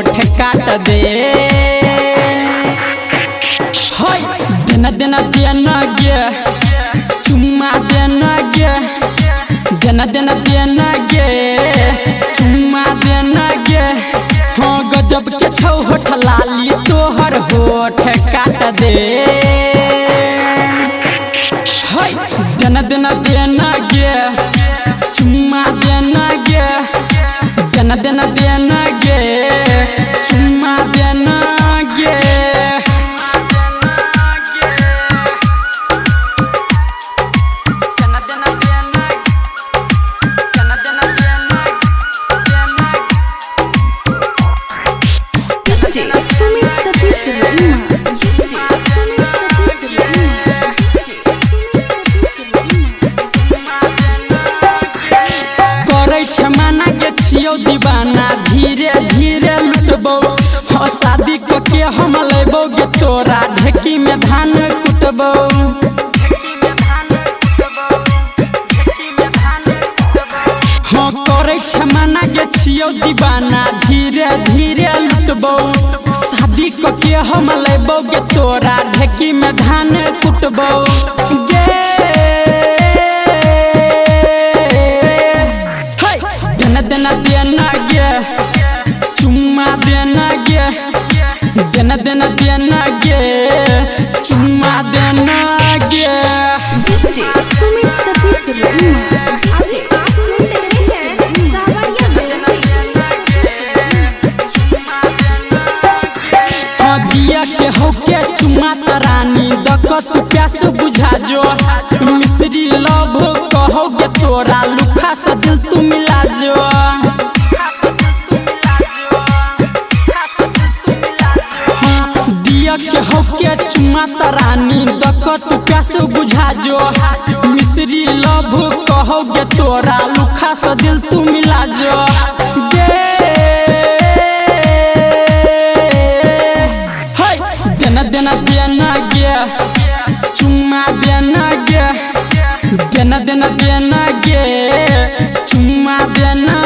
होठ काट दे। देना देना देना गे चुम्मा देना गे, देना देना देना गे चुम्मा देना गे। हाँ गजब के छौ होठ लाली तोहर होठ काट दे। देना देना देना गे चुम्मा देना गे, देना देना देना गे चुम्मा देना गे। माना के छियो दीवाना धीरे धीरे लुटबो। हाँ शादी के हम लेबो गे तोरा ढेकी में धान कुटबो। हाँ करे माना के छियो दीवाना धीरे धीरे लुटबो। शादी के हम लेबो गे तोरा ढेकी में धान कुटबो। देना देना गे चुम्मा देना गे, देना देना देना गे चुम्मा देना गे। हाँ दिया के होके चुम्मा तरानी दकत प्यास बुझा जो। मिश्री लव कहोगे तोरा लुखा से दिल तू मिला जो। के होके चुम्मा तरानी दकत प्यास बुझा जो। मिश्री लव कहोगे तोरा लुखा से दिल तू मिला जो। देना देना देना गे चुम्मा देना गे, देना देना देना गे चुम्मा देना